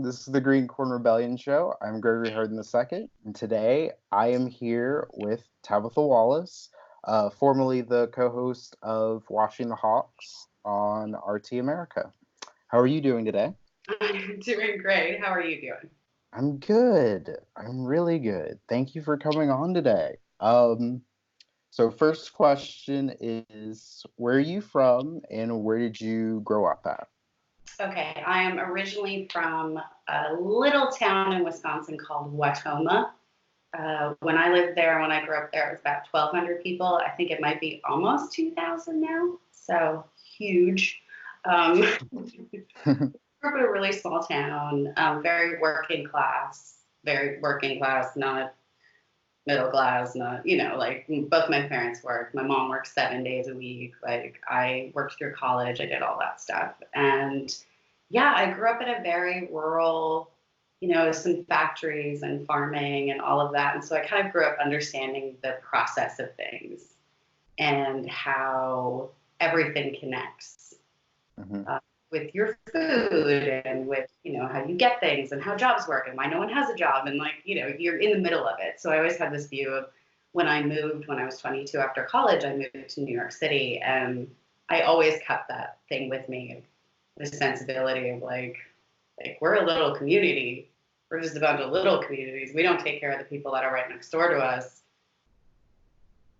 This is the Green Corn Rebellion Show. I'm Gregory Harden II, and today I am here with Tabetha Wallace, formerly the co-host of Watching the Hawks on RT America. How are you doing today? I'm doing great. How are you doing? I'm good. I'm really good. Thank you for coming on today. So first question is, where are you from and where did you grow up at? Okay, I am originally from a little town in Wisconsin called Watoma. When I lived there, when I grew up there, it was about 1,200 people. I think it might be almost 2,000 now, so huge. Grew up in a really small town, very working class, not middle class, not, like both my parents worked. My mom worked 7 days a week. Like I worked through college, I did all that stuff. And yeah, I grew up in a very rural, some factories and farming and all of that. And so I kind of grew up understanding the process of things and how everything connects. With your food and with, how you get things and how jobs work and why no one has a job and you're in the middle of it. So I always had this view of when I was 22 after college, I moved to New York City and I always kept that thing with me, the sensibility of like we're a little community. We're just a bunch of little communities. We don't take care of the people that are right next door to us.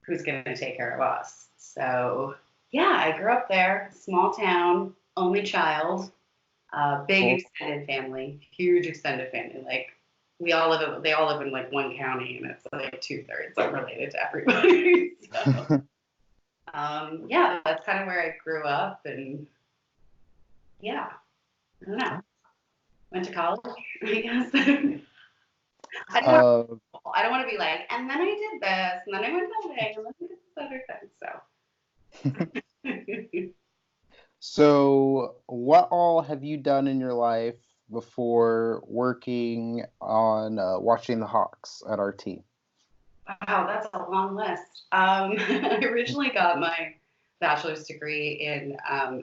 Who's going to take care of us? So yeah, I grew up there, small town, only child, big extended family, huge extended family. Like they all live in like one county, and it's like 2/3 unrelated to everybody. So, yeah, that's kind of where I grew up, and yeah, I don't know. Went to college, I guess. I don't want to be like, and then I did this, and then I went to LA, and then I did this other thing. So. So, what all have you done in your life before working on Watching the Hawks at RT? Wow, that's a long list. I originally got my bachelor's degree in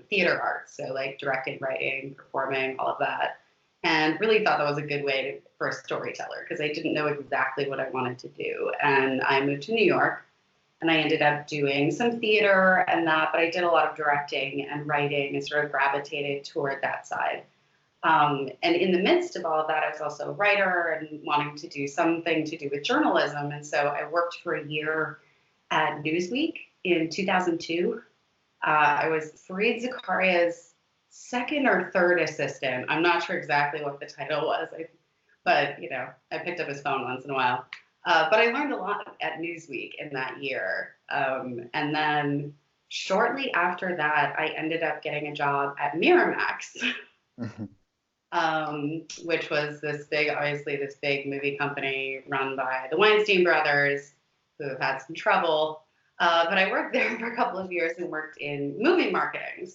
theater arts, so like directing, writing, performing, all of that, and really thought that was a good way for a storyteller because I didn't know exactly what I wanted to do. And I moved to New York. And I ended up doing some theater and that, but I did a lot of directing and writing and sort of gravitated toward that side. And in the midst of all of that, I was also a writer and wanting to do something to do with journalism. And so I worked for a year at Newsweek in 2002. I was Fareed Zakaria's second or third assistant. I'm not sure exactly what the title was, but I picked up his phone once in a while. But I learned a lot at Newsweek in that year. And then shortly after that, I ended up getting a job at Miramax, which was this big movie company run by the Weinstein brothers, who have had some trouble. But I worked there for a couple of years and worked in movie marketing,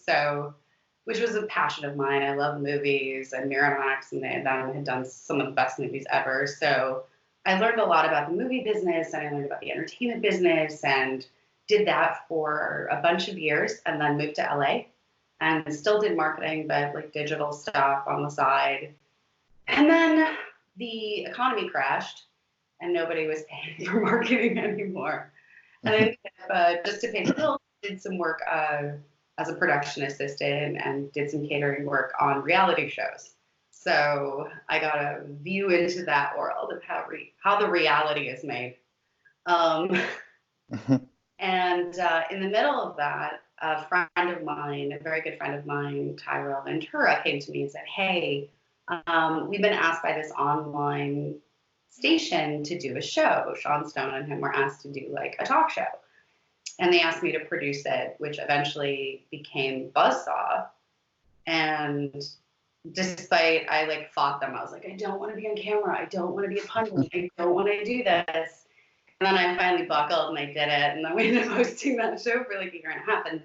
which was a passion of mine. I love movies, and Miramax and them had done some of the best movies ever. So I learned a lot about the movie business, and I learned about the entertainment business, and did that for a bunch of years, and then moved to LA, and still did marketing, but like digital stuff on the side. And then the economy crashed, and nobody was paying for marketing anymore. And I ended up, just to pay the bills, did some work as a production assistant, and did some catering work on reality shows. So I got a view into that world of how the reality is made. And in the middle of that, a friend of mine, a very good friend of mine, Tyrell Ventura, came to me and said, hey, we've been asked by this online station to do a show. Sean Stone and him were asked to do like a talk show. And they asked me to produce it, which eventually became Buzzsaw. And despite I fought them, I was like, I don't want to be on camera. I don't want to be a pundit. I don't want to do this. And then I finally buckled and I did it. And then we ended up hosting that show for like a year and a half. And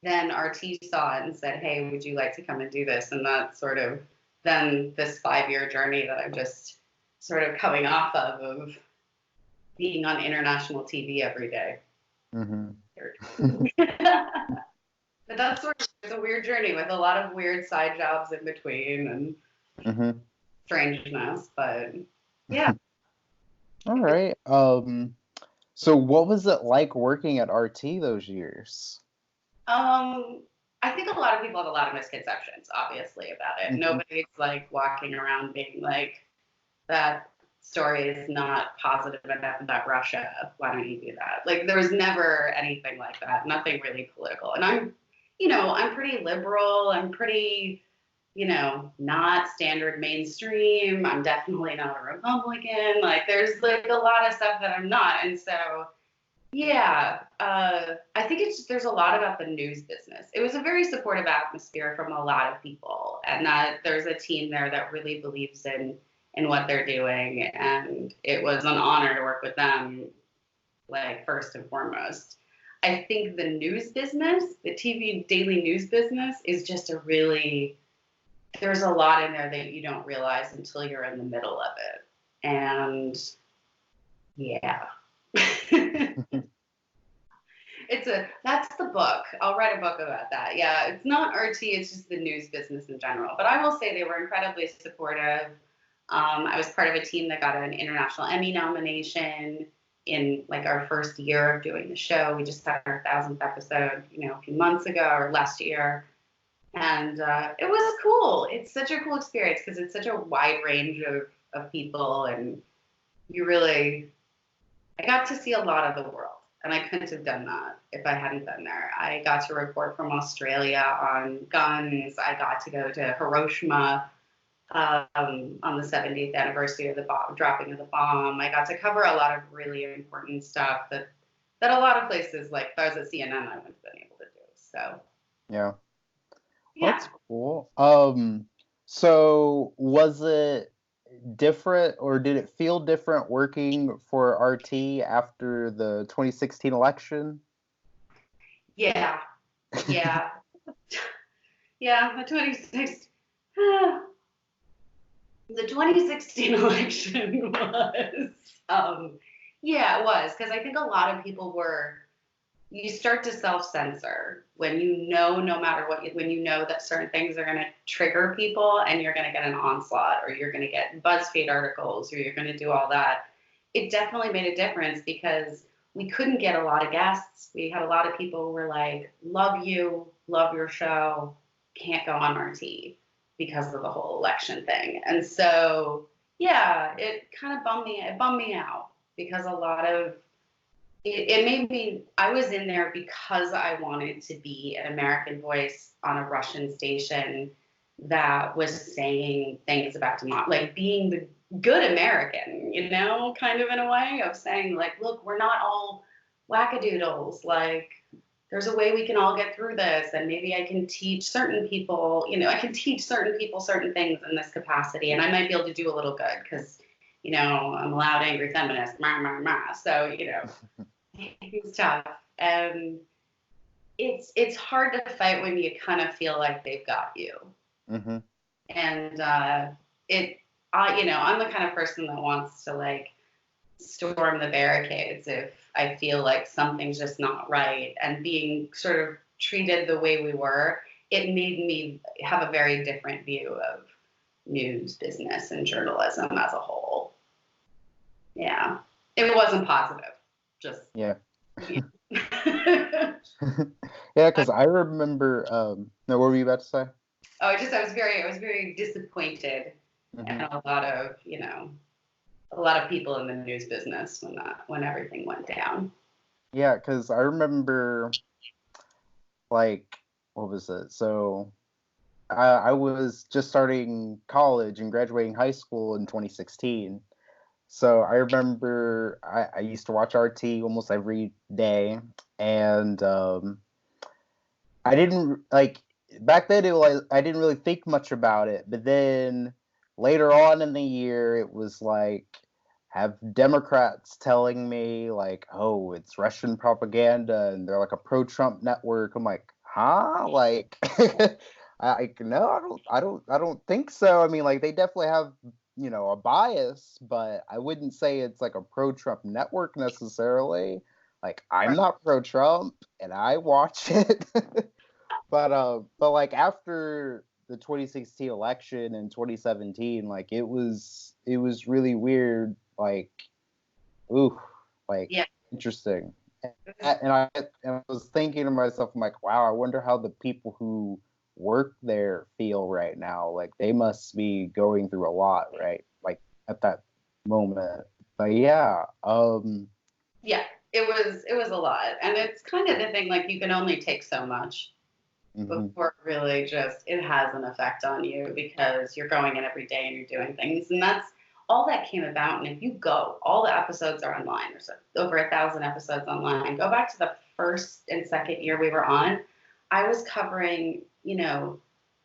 then RT saw it and said, hey, would you like to come and do this? And that's sort of then this 5-year journey that I'm just sort of coming off of being on international TV every day. But that's sort of, it's a weird journey with a lot of weird side jobs in between, and Mm-hmm. strangeness, but yeah. All right. So what was it like working at RT those years? Um, I think a lot of people have a lot of misconceptions, obviously, about it. Mm-hmm. Nobody's like walking around being like, that story is not positive enough about Russia. Why don't you do that? Like, there was never anything like that. Nothing really political. And I'm pretty liberal. I'm pretty, not standard mainstream. I'm definitely not a Republican. Like, there's like a lot of stuff that I'm not. And so, yeah, I think there's a lot about the news business. It was a very supportive atmosphere from a lot of people, and that there's a team there that really believes in what they're doing, and it was an honor to work with them, like first and foremost. I think the news business, the TV daily news business, is just there's a lot in there that you don't realize until you're in the middle of it, and yeah. That's the book. I'll write a book about that. Yeah, it's not RT, it's just the news business in general. But I will say they were incredibly supportive. I was part of a team that got an International Emmy nomination in like our first year of doing the show. We just had our 1,000th episode, a few months ago or last year. And it was cool. It's such a cool experience because it's such a wide range of people. And I got to see a lot of the world. And I couldn't have done that if I hadn't been there. I got to report from Australia on guns. I got to go to Hiroshima on the 70th anniversary of the dropping of the bomb. I got to cover a lot of really important stuff that a lot of places, like if I was at CNN, I wouldn't have been able to do. So Yeah. Well, yeah. that's cool. So was it different or did it feel different working for RT after the 2016 election? Yeah. Yeah. Yeah. The 2016 election was, yeah, it was. Because I think a lot of people you start to self-censor when no matter what, when you know that certain things are going to trigger people and you're going to get an onslaught or you're going to get BuzzFeed articles or you're going to do all that. It definitely made a difference because we couldn't get a lot of guests. We had a lot of people who were like, love you, love your show, can't go on RT because of the whole election thing. And so, yeah, it kind of bummed me out because a lot of it made me, I was in there because I wanted to be an American voice on a Russian station that was saying things about democracy, like being the good American, kind of in a way of saying, like, look, we're not all wackadoodles. Like, there's a way we can all get through this, and maybe I can teach certain people, certain things in this capacity, and I might be able to do a little good because, I'm a loud, angry feminist, so, it's tough. And it's hard to fight when you kind of feel like they've got you. Mm-hmm. And I'm the kind of person that wants to like storm the barricades if I feel like something's just not right. And being sort of treated the way we were, it made me have a very different view of news business and journalism as a whole. Yeah, it wasn't positive. Just Yeah. yeah. Yeah, because I remember. No, what were you about to say? I was very disappointed, Mm-hmm. and a lot of people in the news business when everything went down. Yeah, because I remember, like, what was it? So I was just starting college and graduating high school in 2016. So I remember I used to watch RT almost every day, and I didn't like back then. I didn't really think much about it, but then later on in the year, it was like have Democrats telling me like, "Oh, it's Russian propaganda," and they're like a pro-Trump network. I'm like, huh? Like, no, I don't think so. I mean, like they definitely have a bias, but I wouldn't say it's like a pro-Trump network necessarily. Like I'm not pro-Trump, and I watch it. But like after the 2016 election and 2017, like it was really weird. Like, ooh, like Yeah. interesting. And I was thinking to myself, I'm like, wow, I wonder how the people who work there feel right now. Like they must be going through a lot, right? Like at that moment. But yeah, Yeah, it was a lot. And it's kind of the thing, like you can only take so much before it really just it has an effect on you because you're going in every day and you're doing things. And that's all that came about. And if you go, all the episodes are online. There's over 1,000 episodes online. Go back to the first and second year we were on. I was covering,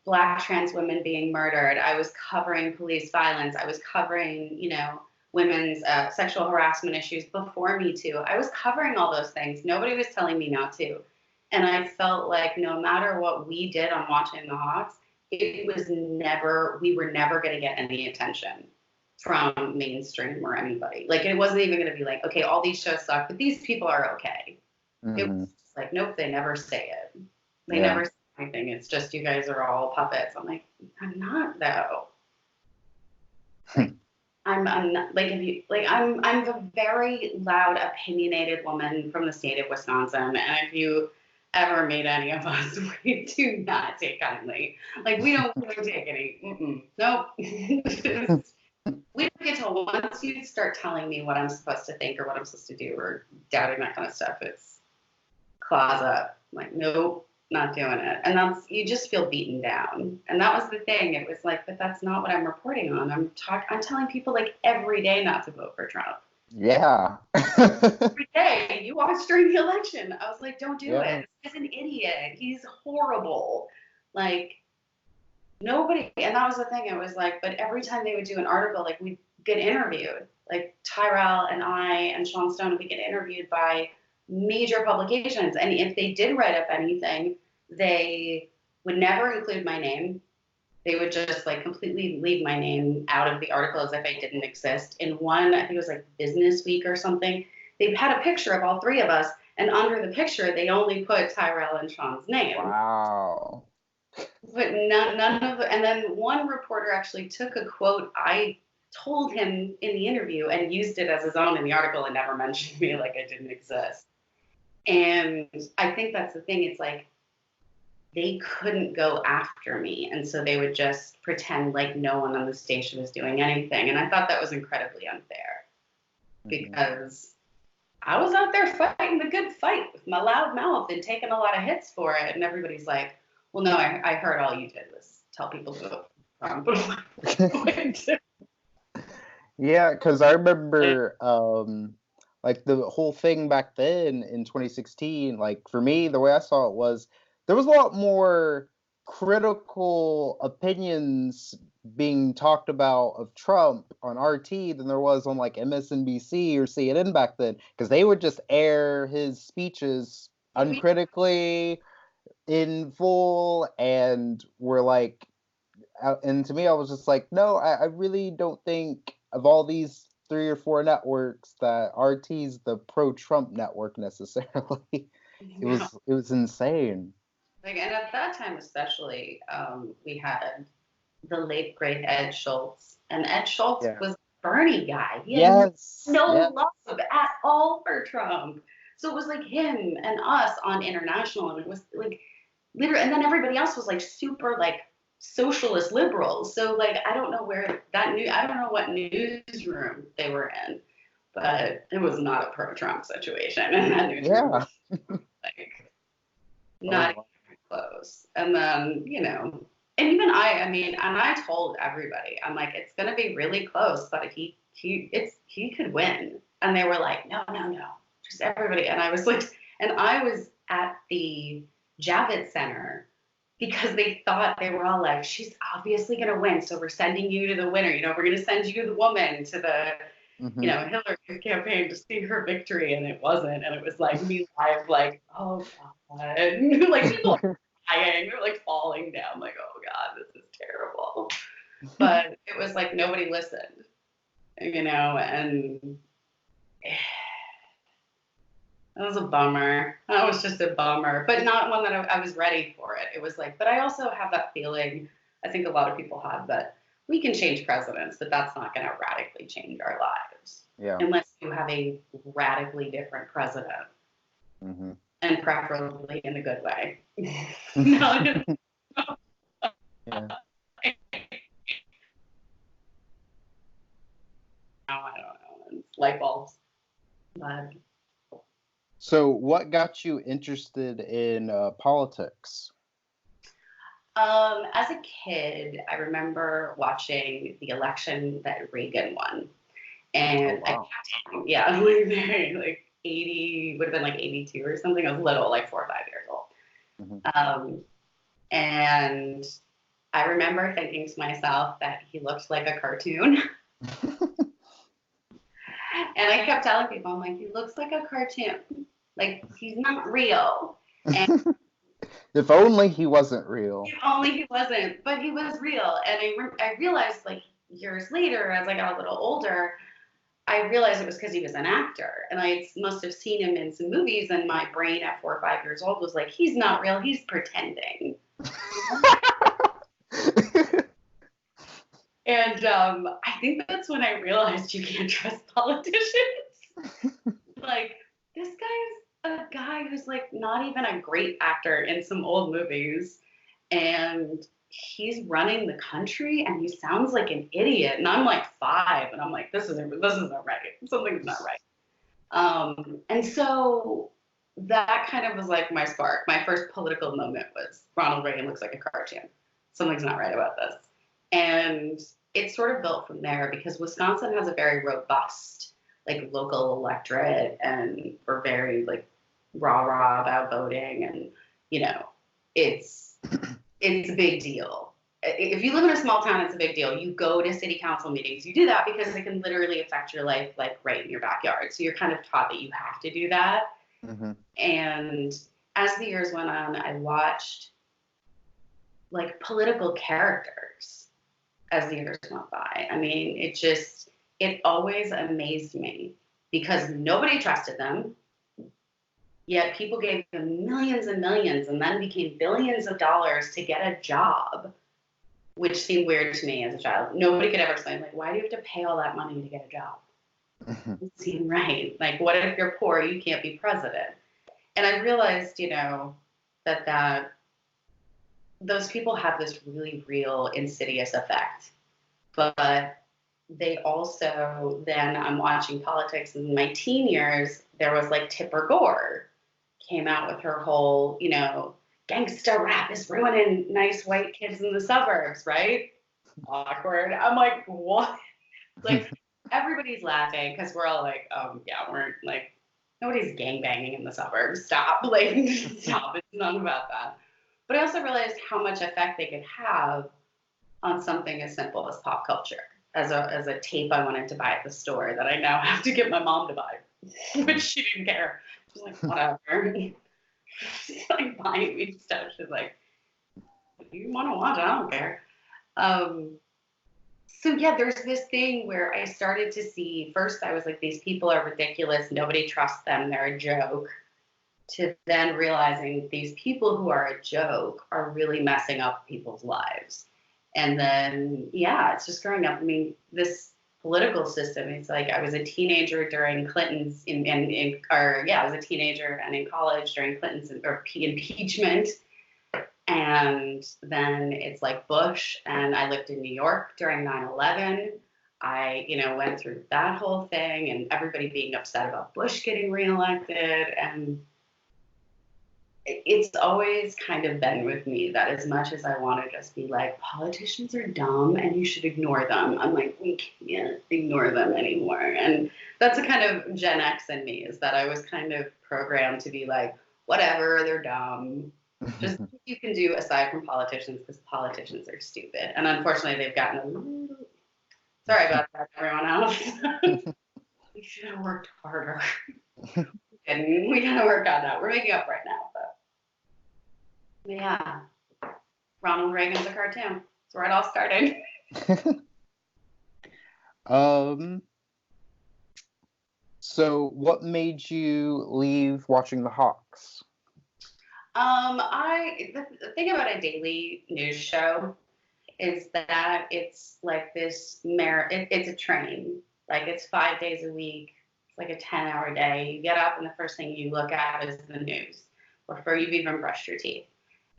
Black trans women being murdered. I was covering police violence. I was covering, women's sexual harassment issues before Me Too. I was covering all those things. Nobody was telling me not to. And I felt like no matter what we did on Watching the Hawks, we were never going to get any attention from mainstream or anybody. Like it wasn't even going to be like, okay, all these shows suck, but these people are okay. It was like, nope, they never say it. They never say anything. It's just you guys are all puppets. I'm like, I'm not though. I'm not, like if you like I'm the very loud, opinionated woman from the state of Wisconsin, and if you ever meet any of us, we do not take kindly. Like we don't really take any. Nope. We don't get to once you start telling me what I'm supposed to think or what I'm supposed to do or doubting that kind of stuff. It's claws up. I'm like nope. Not doing it. And you just feel beaten down. And that was the thing. It was like, but that's not what I'm reporting on. I'm telling people like every day not to vote for Trump. Yeah. Every day. You watched during the election. I was like, don't do it. He's an idiot. He's horrible. Like nobody, and that was the thing. It was like, but every time they would do an article, like we'd get interviewed. Like Tyrell and I and Sean Stone, we get interviewed by major publications. And if they did write up anything, they would never include my name. They would just like completely leave my name out of the article as if I didn't exist. In one, I think it was like Business Week or something, they had a picture of all three of us. And under the picture, they only put Tyrell and Sean's name. Wow. But none of the, and then one reporter actually took a quote I told him in the interview and used it as his own in the article and never mentioned me like I didn't exist. And I think that's the thing. It's like they couldn't go after me. And so they would just pretend like no one on the station was doing anything. And I thought that was incredibly unfair because I was out there fighting the good fight with my loud mouth and taking a lot of hits for it. And everybody's like, well, no, I heard all you did was tell people to vote. Yeah, because I remember like the whole thing back then in 2016, like for me, the way I saw it was there was a lot more critical opinions being talked about of Trump on RT than there was on like MSNBC or CNN back then, because they would just air his speeches uncritically in full and were like, and to me, I was just like, no, I really don't think of all these 3 or 4 networks that RT's the pro-Trump network necessarily. It was insane. Like, and at that time especially, we had the late great Ed Schultz, and Ed Schultz was a Bernie guy. He had no love at all for Trump. So it was like him and us on international, and it was like literally, and then everybody else was like super like socialist liberals. So like I don't know where I don't know what newsroom they were in, but it was not a pro-Trump situation in that newsroom. Like not even close. And then, and even I mean, and I told everybody, I'm like, it's gonna be really close, but he could win. And they were like, no, just everybody. And I was like, and I was at the Javits Center because they thought, they were all like, she's obviously going to win, so we're sending you to the winner. We're going to send you the woman to the, Hillary's campaign to see her victory, and it wasn't. And it was like me live, like, oh God, like people are dying, they're like falling down, like, oh God, this is terrible. But it was like nobody listened, and. That was a bummer. That was just a bummer, but not one that I was ready for it. It was like, but I also have that feeling I think a lot of people have, that we can change presidents, but that's not going to radically change our lives. Yeah. Unless you have a radically different president. Mm-hmm. And preferably in a good way. No, just, Yeah. I don't know. It's light bulbs. But So, what got you interested in politics? as a kid, I remember watching the election that Reagan won. And Oh, wow. yeah, I was very, like 80, would have been like 82 or something. I was little, like 4 or 5 years old. Mm-hmm. And I remember thinking to myself that he looked like a cartoon. And I kept telling people, I'm like, he looks like a cartoon. Like, he's not real. And If only he wasn't real. if only he wasn't, but he was real. And I realized, like, years later, as I got a little older, I realized it was because he was an actor. And I must have seen him in some movies, and my brain at 4 or 5 years old was like, he's not real, he's pretending. And I think that's when I realized you can't trust politicians. Like, this guy is a guy who's like not even a great actor in some old movies, and he's running the country, and he sounds like an idiot. And I'm like 5, and I'm like, this isn't right. Something's not right. And so that kind of was like my spark. My first political moment was Ronald Reagan looks like a cartoon. Something's not right about this. And it sort of built from there, because Wisconsin has a very robust, like, local electorate, and we're very, like, rah-rah about voting, and, you know, it's a big deal. If you live in a small town, it's a big deal. You go to city council meetings. You do that because it can literally affect your life, like, right in your backyard. So you're kind of taught that you have to do that. Mm-hmm. And as the years went on, I watched, like, political characters as the years went by. I mean, it always amazed me, because nobody trusted them, yet people gave them millions and millions and then became billions of dollars to get a job, which seemed weird to me as a child. Nobody could ever explain, like, why do you have to pay all that money to get a job? It seemed right. Like, what if you're poor, you can't be president? And I realized, that those people have this really real insidious effect. But they also, then I'm watching politics in my teen years, there was like Tipper Gore came out with her whole, gangsta rap is ruining nice white kids in the suburbs, right? Awkward. I'm like, what? Like, everybody's laughing because we're all like, yeah, we're like, nobody's gangbanging in the suburbs. Stop. Like, stop. It's none about that. But I also realized how much effect they could have on something as simple as pop culture, as a tape I wanted to buy at the store that I now have to get my mom to buy, which she didn't care. She's like, whatever. She's like buying me stuff. She's like, you want to watch? I don't care. So yeah, there's this thing where I started to see, first I was like, these people are ridiculous. Nobody trusts them. They're a joke. To then realizing these people who are a joke are really messing up people's lives. And then, yeah, it's just growing up. I mean, this political system, it's like I was a teenager during Clinton's, I was a teenager and in college during Clinton's impeachment. And then it's like Bush, and I lived in New York during 9/11. I, went through that whole thing, and everybody being upset about Bush getting reelected. And it's always kind of been with me that as much as I want to just be like, politicians are dumb and you should ignore them, I'm like, we can't ignore them anymore. And that's a kind of Gen X in me, is that I was kind of programmed to be like, whatever, they're dumb. Just you can do aside from politicians, because politicians are stupid. And unfortunately, they've gotten a little... Sorry about that, everyone else. We should have worked harder. And we gotta work on that. We're making up right now, but yeah, Ronald Reagan's a cartoon. That's where it all started. So what made you leave watching the Hawks? The thing about a daily news show is that it's like this it's a train. Like it's 5 days a week. It's like a 10-hour day. You get up and the first thing you look at is the news before you've even brushed your teeth.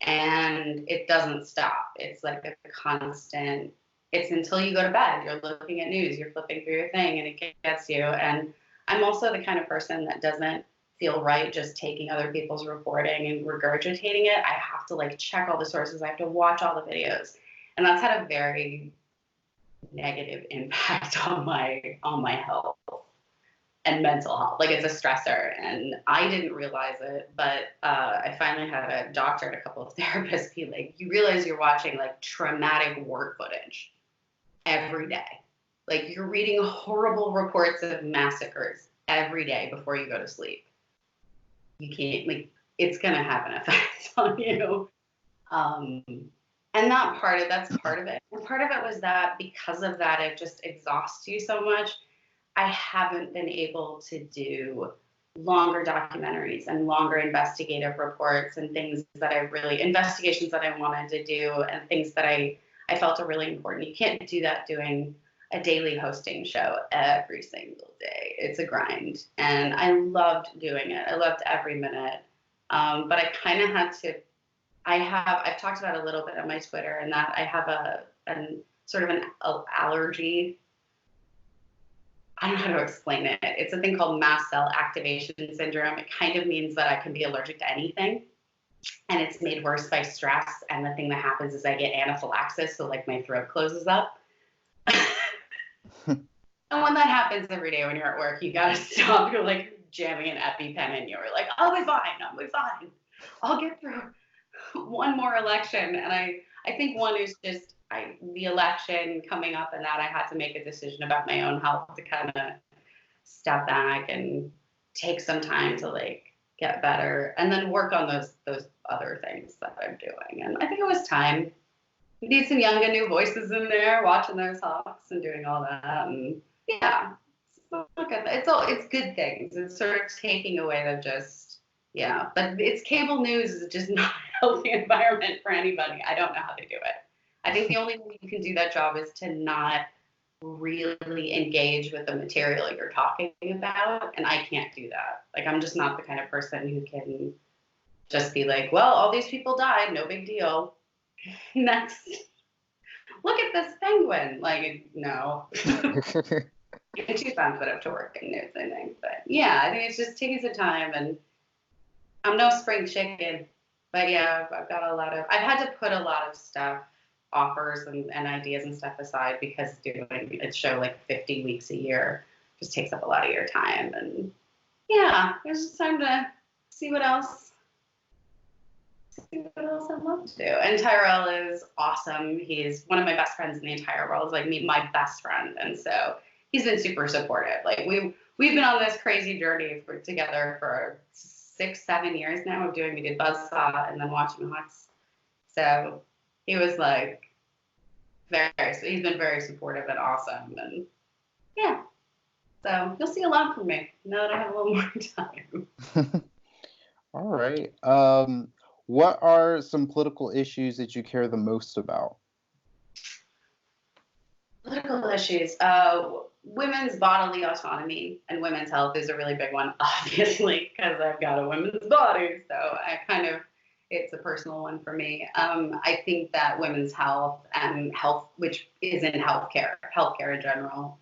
And it doesn't stop. It's like a constant, it's until you go to bed. You're looking at news, you're flipping through your thing, and it gets you. And I'm also the kind of person that doesn't feel right just taking other people's reporting and regurgitating it. I have to like check all the sources. I have to watch all the videos. And that's had a very negative impact on my health and mental health. Like it's a stressor, and I didn't realize it, but I finally had a doctor and a couple of therapists be like, you realize you're watching like traumatic war footage every day. Like you're reading horrible reports of massacres every day before you go to sleep. You can't, like, it's gonna have an effect on you. And that's part of it. And part of it was that because of that, it just exhausts you so much. I haven't been able to do longer documentaries and longer investigative reports and investigations that I wanted to do and things that I felt are really important. You can't do that doing a daily hosting show every single day. It's a grind. And I loved doing it. I loved every minute. But I kind of had to, I've talked about it a little bit on my Twitter, and that I have a sort of an allergy. I don't know how to explain it. It's a thing called mast cell activation syndrome. It kind of means that I can be allergic to anything. And it's made worse by stress. And the thing that happens is I get anaphylaxis. So like my throat closes up. And when that happens every day when you're at work, you got to stop. You're like jamming an EpiPen in you. You're like, I'll be fine. I'll get through one more election. And I think one is just the election coming up, and that I had to make a decision about my own health to kind of step back and take some time to like get better and then work on those other things that I'm doing. And I think it was time. We need some young and new voices in there watching those Hawks and doing all that. And yeah, it's good things. It's sort of taking away the just, yeah, but it's cable news is just not a healthy environment for anybody. I don't know how to do it. I think the only way you can do that job is to not really engage with the material you're talking about, and I can't do that. Like, I'm just not the kind of person who can just be like, well, all these people died, no big deal. Next, look at this penguin. Like, no. I'm too sensitive to work in news, I think. But yeah, I think it's just taking some time, and I'm no spring chicken. But yeah, I've had to put a lot of stuff, offers and ideas and stuff aside, because doing a show like 50 weeks a year just takes up a lot of your time. And yeah, there's just time to see what else I'd love to do. And Tyrell is awesome. He's one of my best friends in the entire world. He's like my best friend. And so he's been super supportive. Like we've been on this crazy journey together for 6-7 years now we did Buzzsaw and then watching the Hawks. So he was like he's been very supportive and awesome. And yeah, so you'll see a lot from me now that I have a little more time. All right. What are some political issues that you care the most about? Political issues. Women's bodily autonomy and women's health is a really big one, obviously, because I've got a women's body. So it's a personal one for me. I think that women's health and health, which is in healthcare in general,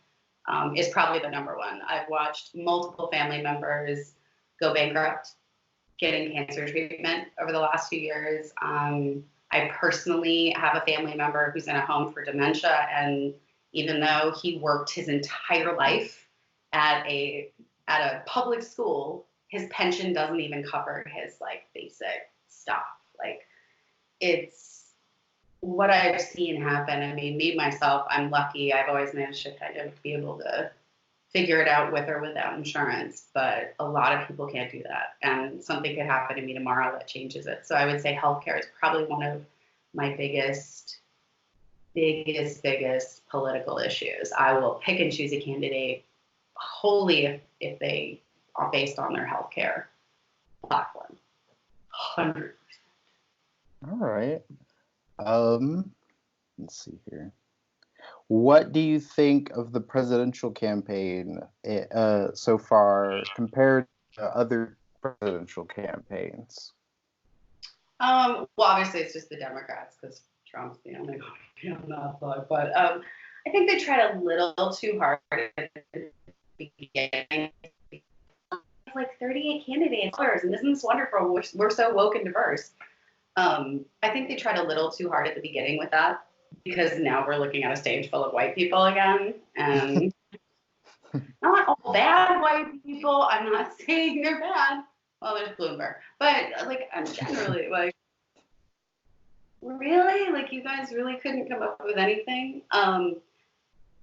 is probably the number one. I've watched multiple family members go bankrupt getting cancer treatment over the last few years. I personally have a family member who's in a home for dementia, and even though he worked his entire life at a public school, his pension doesn't even cover his like basic stuff. Like, it's what I've seen happen. I mean, me myself, I'm lucky. I've always managed to kind of be able to figure it out with or without insurance, but a lot of people can't do that. And something could happen to me tomorrow that changes it. So I would say healthcare is probably one of my biggest political issues. I will pick and choose a candidate wholly if they are based on their healthcare platform. 100%. All right. Let's see here. What do you think of the presidential campaign so far compared to other presidential campaigns? Well, obviously it's just the Democrats because Trump's the only one on that side. But I think they tried a little too hard at the beginning. Like 38 candidates, and isn't this wonderful? We're so woke and diverse. I think they tried a little too hard at the beginning with that because now we're looking at a stage full of white people again, and not all bad white people. I'm not saying they're bad. Well, there's Bloomberg, but like I'm generally like, really, like you guys really couldn't come up with anything.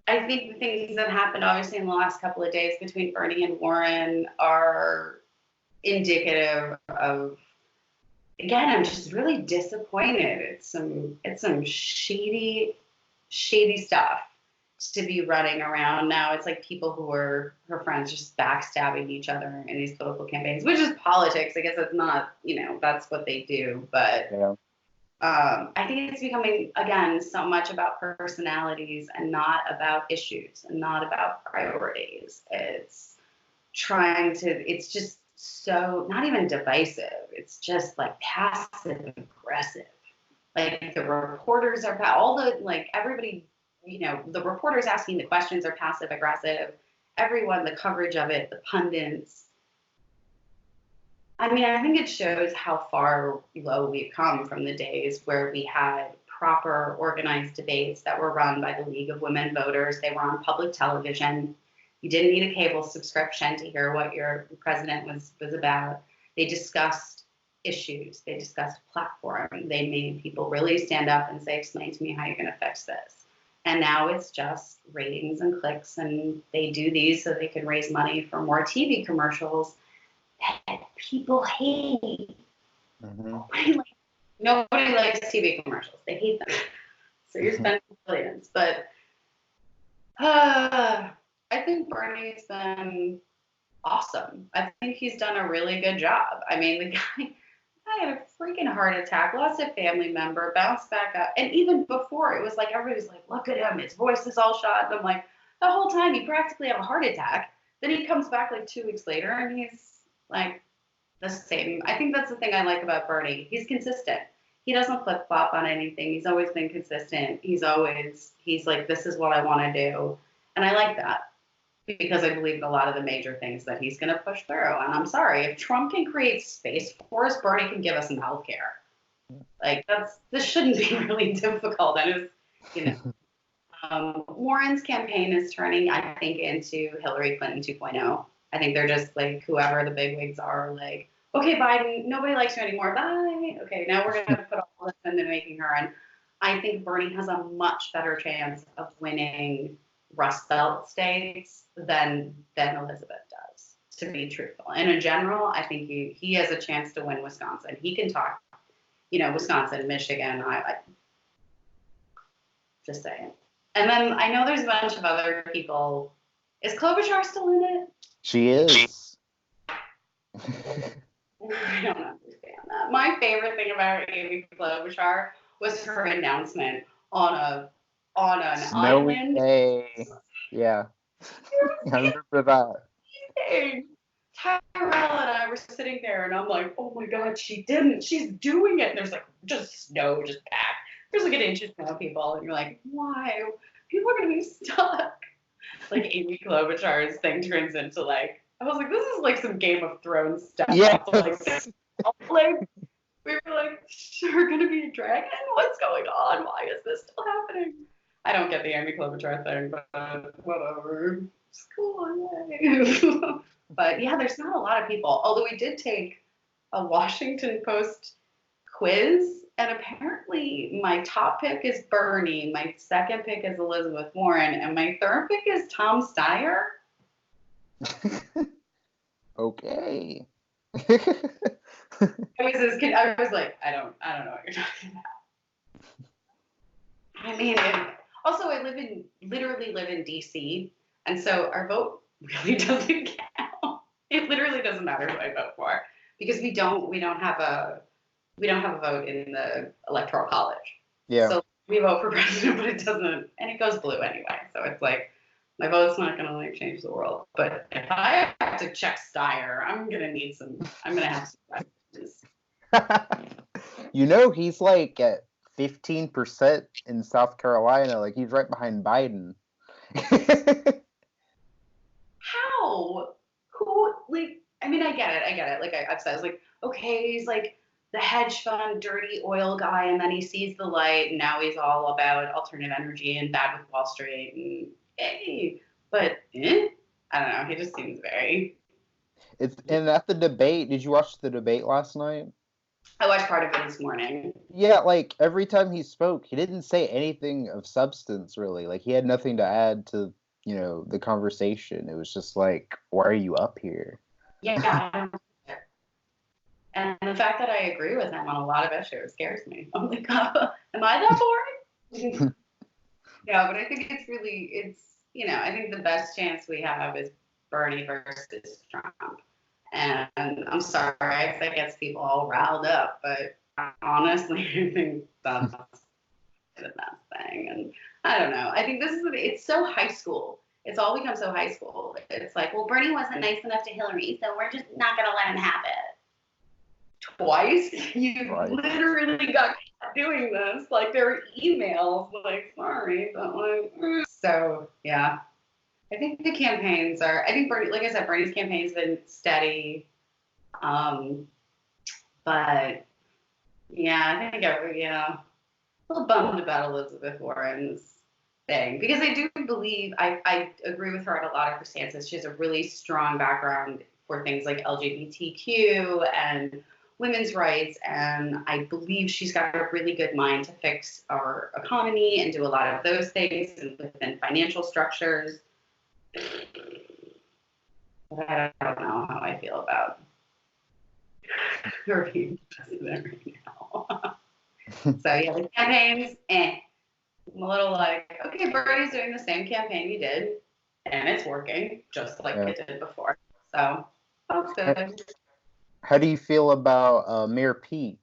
I think the things that happened obviously in the last couple of days between Bernie and Warren are indicative of, again, I'm just really disappointed. It's some shady stuff to be running around now. It's like people who are her friends just backstabbing each other in these political campaigns, which is politics. I guess it's not, that's what they do. But Yeah. I think it's becoming, again, so much about personalities and not about issues and not about priorities. It's just so not even divisive. It's just like passive aggressive. Like the reporters are all the like everybody, the reporters asking the questions are passive aggressive. Everyone, the coverage of it, the pundits. I mean, I think it shows how far low we've come from the days where we had proper organized debates that were run by the League of Women Voters. They were on public television. You didn't need a cable subscription to hear what your president was about. They discussed issues. They discussed platform. They made people really stand up and say, explain to me how you're going to fix this. And now it's just ratings and clicks, and they do these so they can raise money for more TV commercials that people hate. Mm-hmm. Nobody likes TV commercials. They hate them. So you're spending billions. But I think Bernie's been awesome. I think he's done a really good job. I mean, the guy had a freaking heart attack, lost a family member, bounced back up. And even before, it was like everybody was like, look at him, his voice is all shot. And I'm like, the whole time he practically had a heart attack. Then he comes back like 2 weeks later and he's like the same. I think that's the thing I like about Bernie. He's consistent. He doesn't flip flop on anything. He's always been consistent. He's like, this is what I want to do. And I like that because I believe in a lot of the major things that he's going to push through. And I'm sorry, if Trump can create space for us, Bernie can give us some health care. Like this shouldn't be really difficult. Warren's campaign is turning, I think, into Hillary Clinton 2.0. I think they're just like whoever the bigwigs are, like, okay, Biden, nobody likes you anymore. Bye. Okay, now we're going to put all this into making her. And I think Bernie has a much better chance of winning Rust Belt states than Elizabeth does, to be truthful. And in general, I think he has a chance to win Wisconsin. He can talk, Wisconsin, Michigan. I just saying. And then I know there's a bunch of other people. Is Klobuchar still in it? She is. I don't understand that. My favorite thing about Amy Klobuchar was her announcement on an Snowy island. day. Yeah. I remember that. Tyrell and I were sitting there, and I'm like, oh my God, she didn't. She's doing it. And there's like just snow, just back. There's like an inch of snow, people, and you're like, why? People are gonna be stuck. Like Amy Klobuchar's thing turns into like, I was like, this is like some Game of Thrones stuff. Yeah. Like we were like, we're gonna be a dragon? What's going on? Why is this still happening? I don't get the Amy Klobuchar thing, but whatever. It's cool. But yeah, there's not a lot of people. Although we did take a Washington Post quiz, and apparently my top pick is Bernie, my second pick is Elizabeth Warren, and my third pick is Tom Steyer. Okay. I was like, I don't know what you're talking about. I mean, also I literally live in DC, and so our vote really doesn't count. It literally doesn't matter who I vote for because we don't have a vote in the electoral college. Yeah. So me vote for president, but it doesn't, and it goes blue anyway. So it's like, my vote's not going to like change the world. But if I have to check Steyer, I'm going to have some questions. You know, he's like at 15% in South Carolina. Like, he's right behind Biden. How? Who, like, I mean, I get it. Like, I've said, it's like, okay, he's like the hedge fund, dirty oil guy, and then he sees the light, and now he's all about alternative energy and bad with Wall Street, and hey, but, I don't know, he just seems very... And at the debate, did you watch the debate last night? I watched part of it this morning. Yeah, like, every time he spoke, he didn't say anything of substance, really. Like, he had nothing to add to, you know, the conversation. It was just like, why are you up here? Yeah. And the fact that I agree with him on a lot of issues scares me. I'm like, am I that boring? Yeah, but I think it's, you know, I think the best chance we have is Bernie versus Trump. And I'm sorry if that gets people all riled up, but honestly, I think that's the best thing. And I don't know. I think it's so high school. It's all become so high school. It's like, well, Bernie wasn't nice enough to Hillary, so we're just not going to let him have it. Twice? You literally got caught doing this. Like, there were emails, like, sorry, but like, so, yeah. I think the campaigns are, I think Bernie, like I said, Bernie's campaign's been steady. But yeah, I think a little bummed about Elizabeth Warren's thing, because I do believe, I agree with her on a lot of her stances. She has a really strong background for things like LGBTQ and women's rights, and I believe she's got a really good mind to fix our economy and do a lot of those things within financial structures. But I don't know how I feel about her being president right now. So yeah, the campaigns, I'm a little like, okay, Bernie's doing the same campaign he did, and it's working just like it did before. So that's good. How do you feel about Mayor Pete?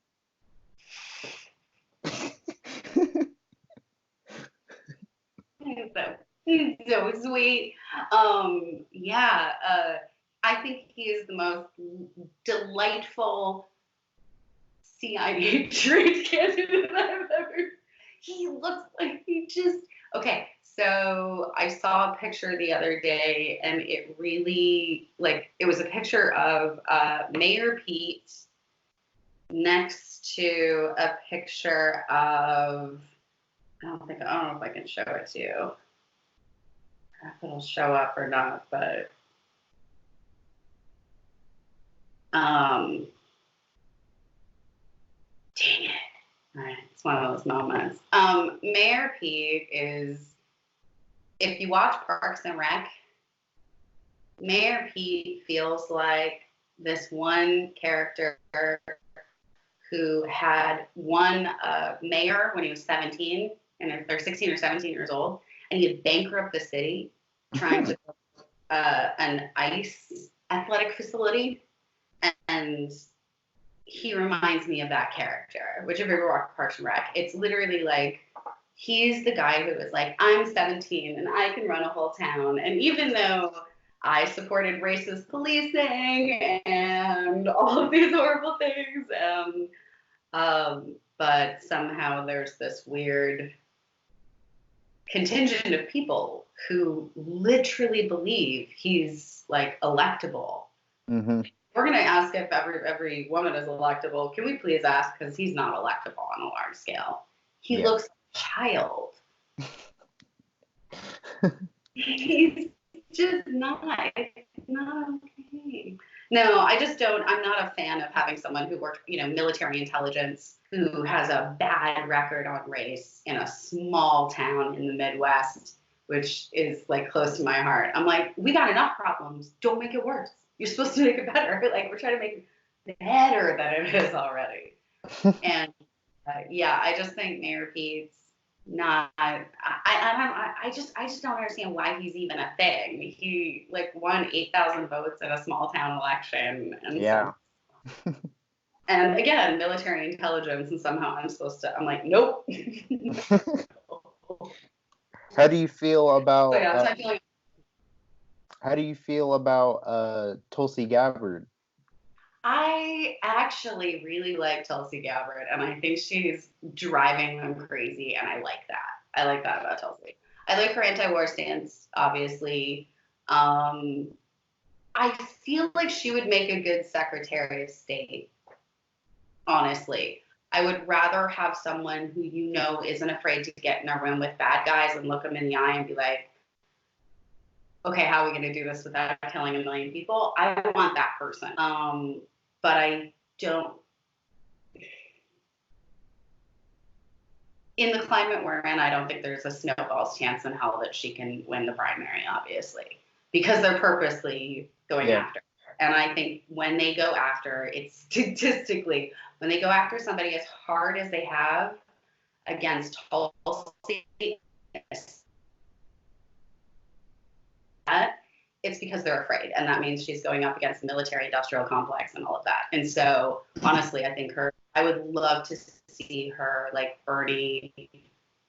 He's so sweet. I think he is the most delightful CIA trained candidate I've ever. He looks like okay. So I saw a picture the other day, and it really, like, it was a picture of Mayor Pete next to a picture of, I don't know if I can show it to you. I don't know if it'll show up or not, but dang it. All right, it's one of those moments. Mayor Pete is, if you watch Parks and Rec, Mayor Pete feels like this one character who had won mayor when he was 17, or 16 or 17 years old, and he had bankrupted the city trying to build an ice athletic facility. And he reminds me of that character, which if you ever watch Parks and Rec, it's literally like, he's the guy who was like, I'm 17 and I can run a whole town. And even though I supported racist policing and all of these horrible things, but somehow there's this weird contingent of people who literally believe he's like electable. Mm-hmm. We're going to ask if every woman is electable. Can we please ask? Because he's not electable on a large scale. He looks like a child. He's just not. It's not okay. No, I just don't. I'm not a fan of having someone who worked, military intelligence, who has a bad record on race in a small town in the Midwest, which is like close to my heart. I'm like, we got enough problems. Don't make it worse. You're supposed to make it better. Like, we're trying to make it better than it is already. And I just think Mayor Pete's not. I just don't understand why he's even a thing. He won 8,000 votes in a small town election, and And again, military intelligence, and somehow I'm like, nope. How do you feel about So yeah, so I feel like how do you feel about Tulsi Gabbard? I actually really like Tulsi Gabbard, and I think she's driving them crazy, and I like that. I like that about Tulsi. I like her anti-war stance, obviously. Um, I feel like she would make a good Secretary of State, honestly. I would rather have someone who you know isn't afraid to get in a room with bad guys and look them in the eye and be like, okay, how are we going to do this without killing a million people? I want that person. But I don't. In the climate we're in, I don't think there's a snowball's chance in hell that she can win the primary, obviously, because they're purposely going after. And I think when they go after, it's statistically, when they go after somebody as hard as they have against Tulsi, it's because they're afraid. And that means she's going up against the military industrial complex and all of that. And so, honestly, I think I would love to see her like Bernie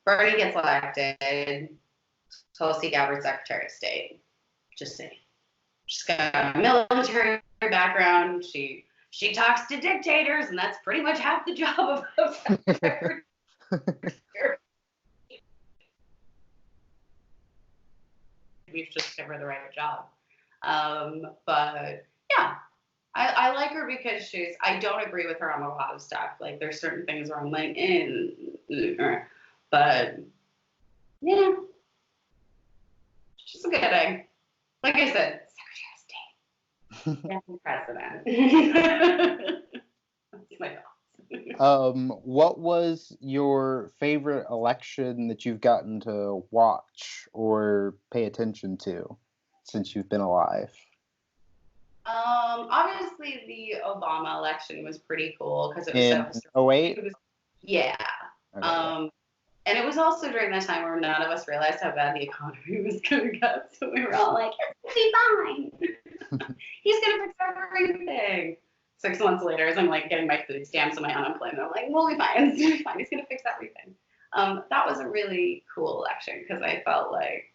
gets elected, Tulsi Gabbard Secretary of State. Just saying. She's got a military background. She talks to dictators, and that's pretty much half the job of Secretary. We've just give her the right job. But yeah, I like her because I don't agree with her on a lot of stuff. Like there's certain things where I'm like, but yeah, she's a good egg. Like I said, Secretary of State, president. That's my thoughts. What was your favorite election that you've gotten to watch or pay attention to since you've been alive? Obviously the Obama election was pretty cool because it was in 08? Yeah. Okay. And it was also during that time where none of us realized how bad the economy was going to get. So we were all like, it's going to be fine. He's going to fix everything. 6 months later, as I'm like getting my food stamps and my unemployment, I'm like, we'll be fine. It's going to be fine. He's going to fix everything. That was a really cool election because I felt like,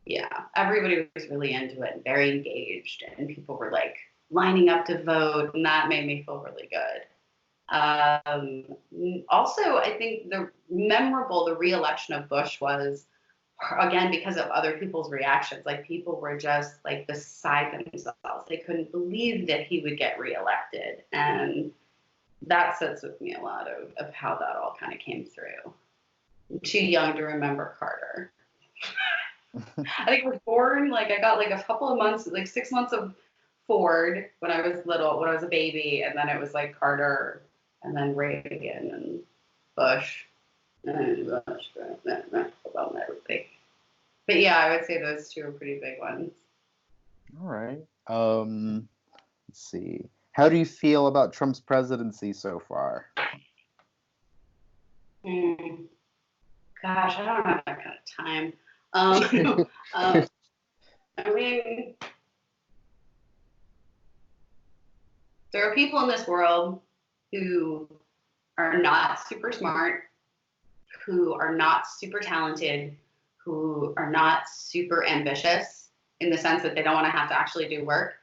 yeah, everybody was really into it and very engaged. And people were like lining up to vote. And that made me feel really good. Also, I think the re-election of Bush was, again, because of other people's reactions. Like people were just like beside themselves. They couldn't believe that he would get reelected. And that sits with me a lot of how that all kind of came through. I'm too young to remember Carter. I think I was born, like I got like a couple of months, like 6 months of Ford when I was little, when I was a baby. And then it was like Carter, and then Reagan and Bush, and Bush, about everything. But yeah, I would say those two are pretty big ones. All right. Let's see. How do you feel about Trump's presidency so far? Gosh, I don't have that kind of time. I mean, there are people in this world who are not super smart, who are not super talented, who are not super ambitious in the sense that they don't want to have to actually do work.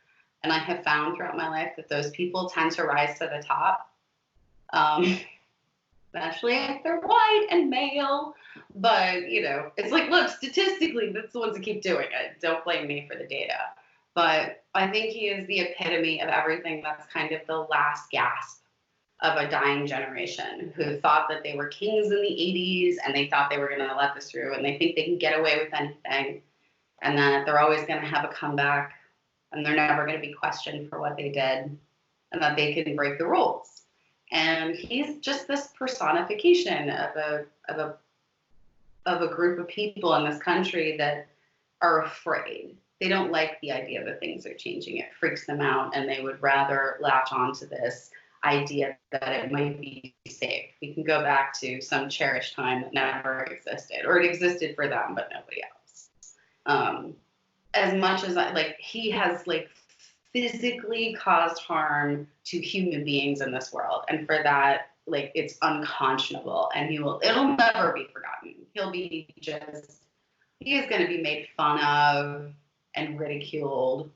And I have found throughout my life that those people tend to rise to the top, especially if they're white and male. But, you know, it's like, look, statistically, that's the ones that keep doing it. Don't blame me for the data. But I think he is the epitome of everything that's kind of the last gasp of a dying generation who thought that they were kings in the 80s and they thought they were going to let this through and they think they can get away with anything and that they're always going to have a comeback and they're never going to be questioned for what they did and that they can break the rules. And he's just this personification of a group of people in this country that are afraid. They don't like the idea that things are changing. It freaks them out and they would rather latch on to this idea that it might be safe. We can go back to some cherished time that never existed, or it existed for them, but nobody else. As much as he has like physically caused harm to human beings in this world. And for that, like, it's unconscionable, and it'll never be forgotten. He is going to be made fun of and ridiculed.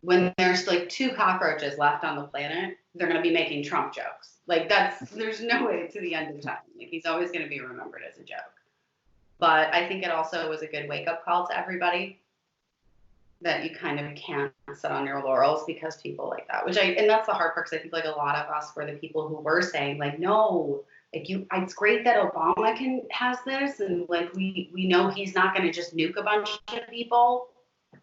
When there's like 2 cockroaches left on the planet, they're going to be making Trump jokes. Like, there's no way to the end of time. Like, he's always going to be remembered as a joke. But I think it also was a good wake-up call to everybody, that you kind of can't sit on your laurels because people like that, and that's the hard part, because I think like a lot of us were the people who were saying like, no, like it's great that Obama has this, and like we know he's not going to just nuke a bunch of people,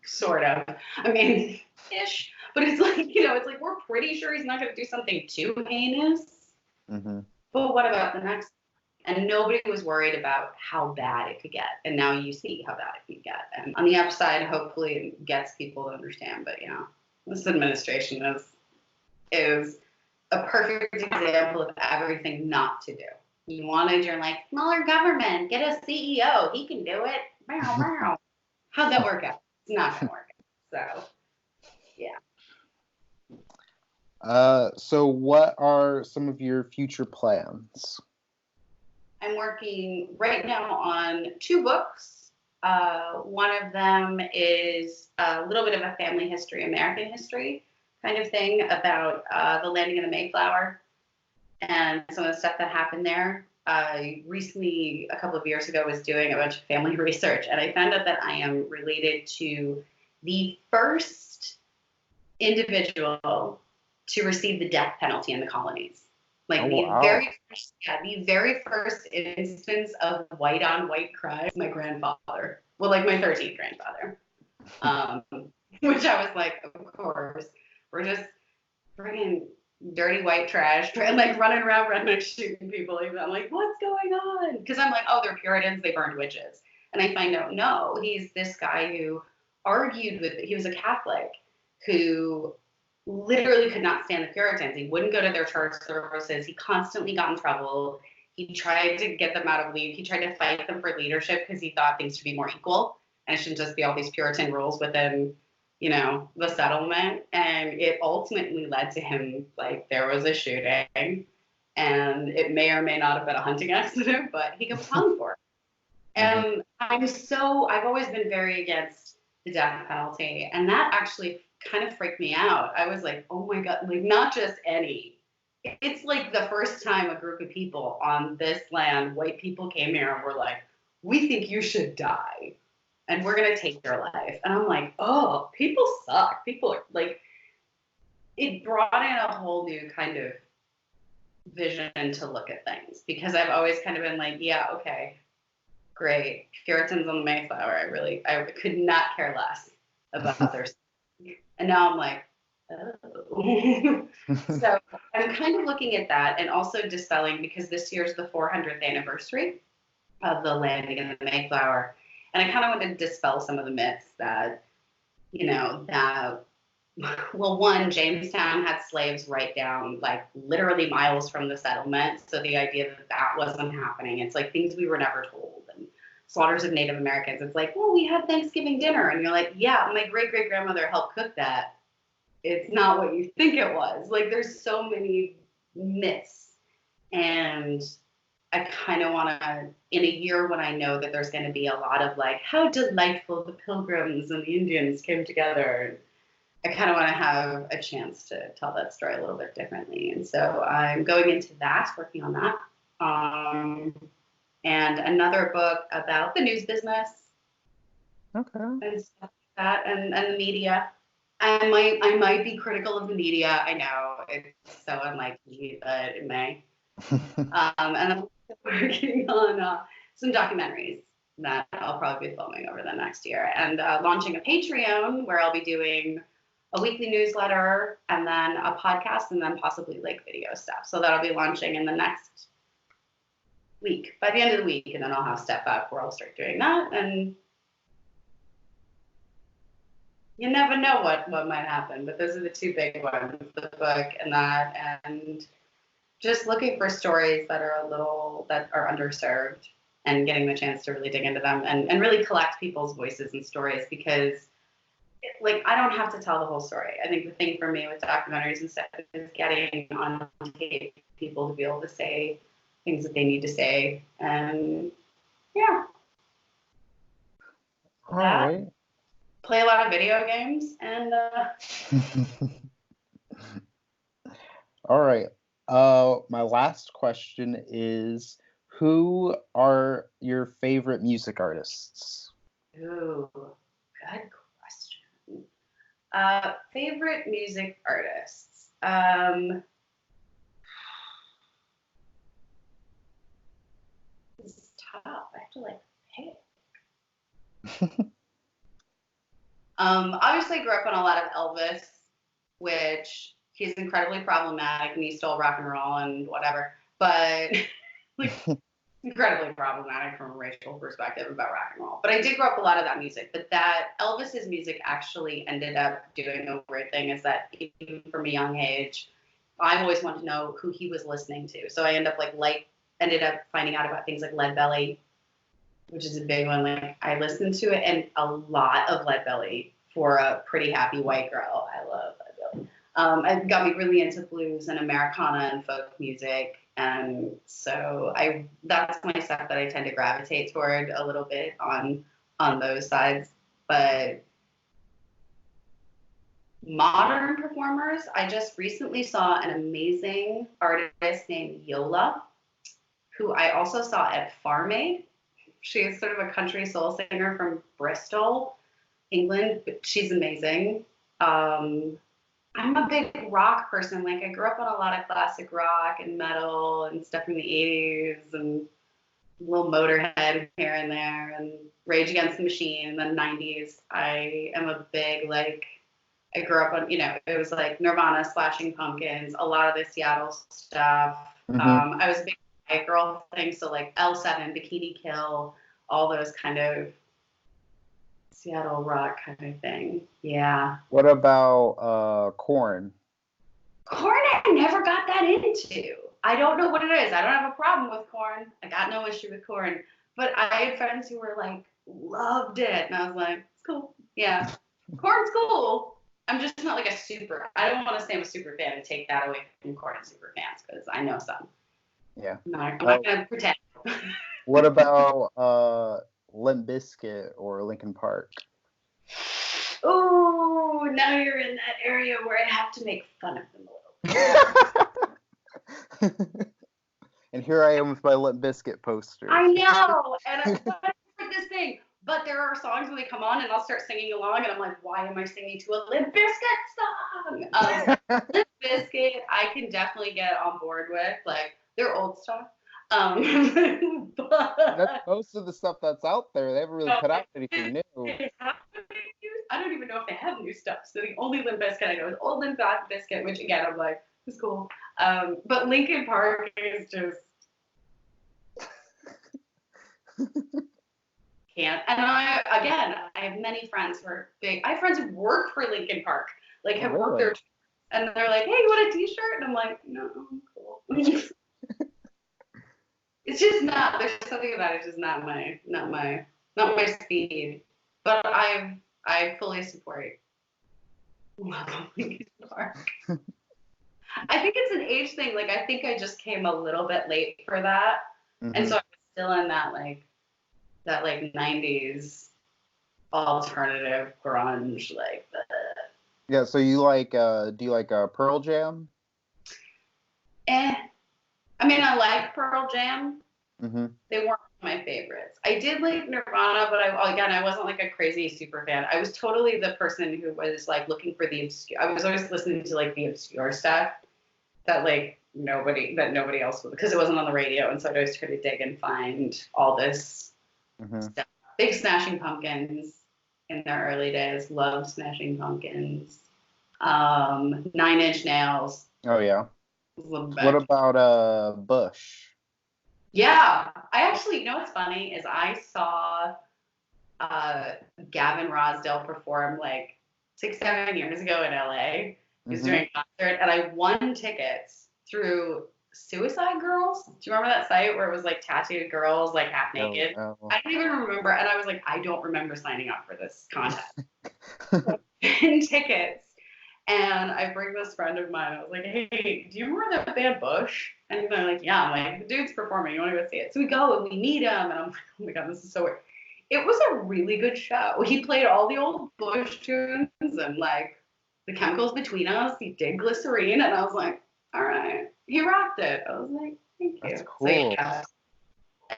sort of. I mean, ish, but it's like, it's like we're pretty sure he's not going to do something too heinous. Mm-hmm. But what about the next? And nobody was worried about how bad it could get. And now you see how bad it can get. And on the upside, hopefully it gets people to understand. But, this administration is a perfect example of everything not to do. You wanted your, like, smaller government, get a CEO. He can do it. Meow, meow. How'd that work out? It's not going to work out. So, yeah. So what are some of your future plans? I'm working right now on 2 books. One of them is a little bit of a family history, American history kind of thing, about the landing of the Mayflower and some of the stuff that happened there. I recently, a couple of years ago, was doing a bunch of family research, and I found out that I am related to the first individual to receive the death penalty in the colonies. Like, the very first instance of white on white crime, my grandfather. Well, like my 13th grandfather. Which I was like, of course, we're just friggin' dirty white trash, like running around rednecks shooting people. Even I'm like, what's going on? Because I'm like, oh, they're Puritans, they burned witches. And I find out, no, he's this guy who he was a Catholic who literally could not stand the Puritans. He wouldn't go to their church services. He constantly got in trouble. He tried to get them out of league. He tried to fight them for leadership because he thought things should be more equal and it shouldn't just be all these Puritan rules within, the settlement. And it ultimately led to him, like, there was a shooting, and it may or may not have been a hunting accident, but he got hung for it. And I've always been very against the death penalty, and that actually kind of freaked me out. I was like, oh my God, like, not just any. It's like the first time a group of people on this land, white people, came here and were like, we think you should die, and we're going to take your life. And I'm like, oh, people suck. People are like, it brought in a whole new kind of vision to look at things, because I've always kind of been like, yeah, okay, great. Puritans on the Mayflower. I could not care less about their. And now I'm like, oh. So I'm kind of looking at that, and also dispelling, because this year's the 400th anniversary of the landing of the Mayflower. And I kind of want to dispel some of the myths that, well, one, Jamestown had slaves right down, like, literally miles from the settlement. So the idea that wasn't happening, it's like things we were never told. And slaughters of Native Americans, it's like, well, we had Thanksgiving dinner. And you're like, yeah, my great-great-grandmother helped cook that. It's not what you think it was. Like, there's so many myths. And I kind of want to, in a year when I know that there's going to be a lot of, like, how delightful the Pilgrims and the Indians came together, I kind of want to have a chance to tell that story a little bit differently. And so I'm going into that, working on that. And another book about the news business. Okay. And stuff like that, and the media. I might be critical of the media. I know it's so unlikely, but it may. And I'm working on some documentaries that I'll probably be filming over the next year, and launching a Patreon where I'll be doing a weekly newsletter, and then a podcast, and then possibly like video stuff. So that'll be launching in the next week, by the end of the week, and then I'll have Step Up where I'll start doing that. And you never know what might happen, but those are the 2 big ones, the book and that, and just looking for stories that are underserved, and getting the chance to really dig into them and really collect people's voices and stories, because like I don't have to tell the whole story. I think the thing for me with documentaries and stuff is getting on tape people to be able to say things that they need to say. And yeah, All that right. play a lot of video games and All right. My last question is, who are your favorite music artists? ooh, good question. Favorite music artists. This is tough. I have to like pick. Obviously, I grew up on a lot of Elvis, which he's incredibly problematic and he stole rock and roll and whatever, but like incredibly problematic from a racial perspective about rock and roll. But I did grow up a lot of that music. But that Elvis's music actually ended up doing a weird thing is that even from a young age, I always wanted to know who he was listening to. So I ended up finding out about things like Leadbelly, which is a big one. Like I listened to it and a lot of Leadbelly for a pretty happy white girl. I love Leadbelly. It got me really into blues and Americana and folk music. And so that's my stuff that I tend to gravitate toward a little bit on those sides. But modern performers, I just recently saw an amazing artist named Yola, who I also saw at Farm Aid. She is sort of a country soul singer from Bristol, England, but she's amazing. I'm a big rock person. Like I grew up on a lot of classic rock and metal and stuff from the 80s and a little Motorhead here and there and Rage Against the Machine in the 90s. I am a big I grew up on, it was like Nirvana, Splashing Pumpkins, a lot of the Seattle stuff. I was a big white girl thing, so like L7, Bikini Kill, all those kind of Seattle rock kind of thing. Yeah. What about Korn? Korn, I never got that into. I don't know what it is. I don't have a problem with Korn. I got no issue with Korn. But I had friends who were like, loved it. And I was like, it's cool. Yeah. Korn's cool. I'm just not like I don't want to say I'm a super fan and take that away from Korn and super fans because I know some. Yeah. I'm not going to pretend. What about Limp Bizkit or Linkin Park? Oh, now you're in that area where I have to make fun of them a little bit. And here I am with my Limp Bizkit poster. I know, and it's like this thing. But there are songs when they come on, and I'll start singing along, and I'm like, why am I singing to a Limp Bizkit song? Limp Bizkit, I can definitely get on board with. Like, they're old stuff. But that's most of the stuff that's out there. They haven't really put out anything new. I don't even know if they have new stuff. So the only Limp Bizkit I know is old Limp Bizkit, which again I'm like, it's cool. But Linkin Park is just can't. And I have many friends who are big. I have friends who work for Linkin Park, like have worked there, and they're like, hey, you want a T-shirt? And I'm like, no, I'm cool. It's just not. There's something about it. It's just not my speed. But I fully support Linkin Park. I think it's an age thing. Like I think I just came a little bit late for that, and so I was still in that 90s alternative grunge like that. Yeah. So you like? Do you like Pearl Jam? I mean, I like Pearl Jam. Mm-hmm. They weren't my favorites. I did like Nirvana, but I wasn't like a crazy super fan. I was totally the person who was like looking for the obscure. I was always listening to like the obscure stuff that like nobody else would, because it wasn't on the radio, and so I'd always try to dig and find all this stuff. Big Smashing Pumpkins in their early days. Loved Smashing Pumpkins. 9 Inch Nails. Oh yeah. What about Bush? Yeah, I actually, you know what's funny is I saw Gavin Rossdale perform like 6-7 years ago in LA. He was doing a concert, and I won tickets through Suicide Girls. Do you remember that site where it was like tattooed girls, like half naked? I don't even remember, and I was like, I don't remember signing up for this contest. in tickets. And I bring this friend of mine. I was like, hey, do you remember that band Bush? And they're like, yeah. I'm like, the dude's performing. You want to go see it? So we go and we meet him. And I'm like, oh my God, this is so weird. It was a really good show. He played all the old Bush tunes and like The Chemicals Between Us. He did Glycerine. And I was like, all right. He rocked it. I was like, thank you. That's So cool. yeah.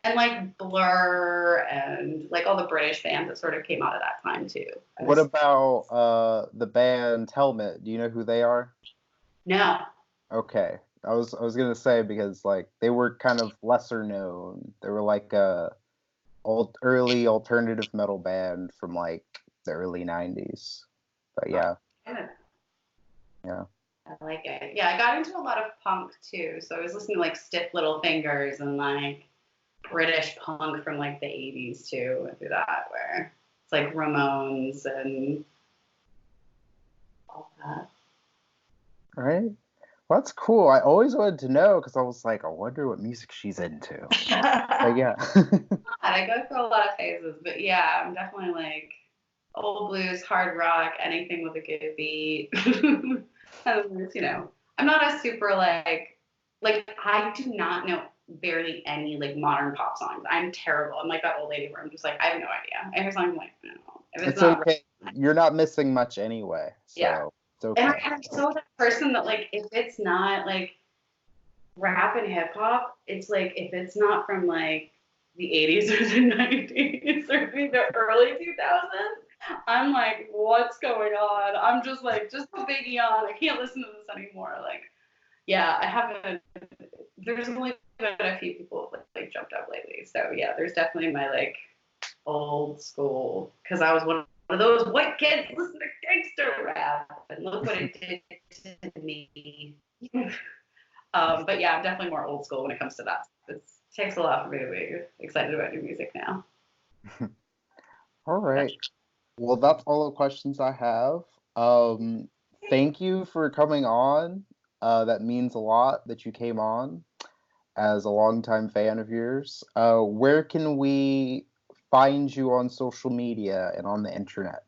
And like Blur and like all the British bands that sort of came out at that time too. What about the band Helmet? Do you know who they are? No. Okay. I was gonna say because like they were kind of lesser known. They were like a early alternative metal band from like the early 90s. But yeah. Yeah. I like it. Yeah, I got into a lot of punk too. So I was listening to like Stiff Little Fingers and like British punk from like the 80s too. I do that where it's like Ramones and all that. All right. Well, that's cool. I always wanted to know because I was like, I wonder what music she's into. But yeah. I go through a lot of phases, but yeah, I'm definitely like old blues, hard rock, anything with a good beat. You know, I'm not a super like I do not know barely any like modern pop songs. I'm terrible. I'm like that old lady where I'm just like, I have no idea. Every song I'm like, no. If It's not okay. You're not missing much anyway. yeah. So it's And okay. I'm so that person that like if it's not like rap and hip hop, it's like if it's not from like the 80s or the 90s or the early 2000s, I'm like, what's going on? I'm just like, just put Biggie on. I can't listen to this anymore. Like, yeah, I haven't. There's only been a few people who like jumped up lately. So yeah, there's definitely my like old school because I was one of those white kids listening to gangster rap, and look what it did to me. But yeah, I'm definitely more old school when it comes to that. It takes a lot for me to be excited about new music now. All right. Well, that's all the questions I have. Thank you for coming on. That means a lot that you came on as a longtime fan of yours. Where can we find you on social media and on the internet?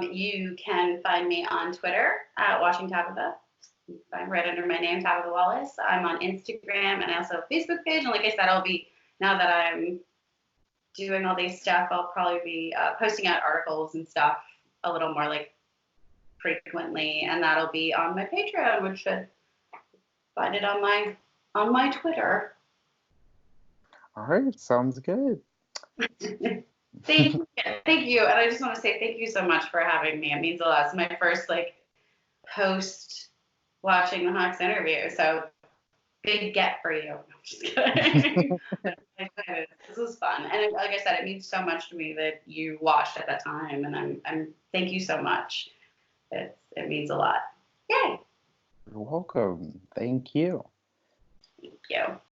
You can find me on Twitter at Watching Tabetha. I'm right under my name, Tabetha Wallace. I'm on Instagram and I also have a Facebook page. And like I said, I'll be, now that I'm doing all these stuff, I'll probably be posting out articles and stuff a little more like frequently. And that'll be on my Patreon, which should find it on my Twitter. All right, sounds good. Thank you. And I just want to say thank you so much for having me. It means a lot. It's my first like post watching the Hawks interview. So big get for you. I'm just kidding. This was fun. And like I said, it means so much to me that you watched at that time. And I'm thank you so much. It means a lot. Yay. You're welcome. Thank you. Thank you.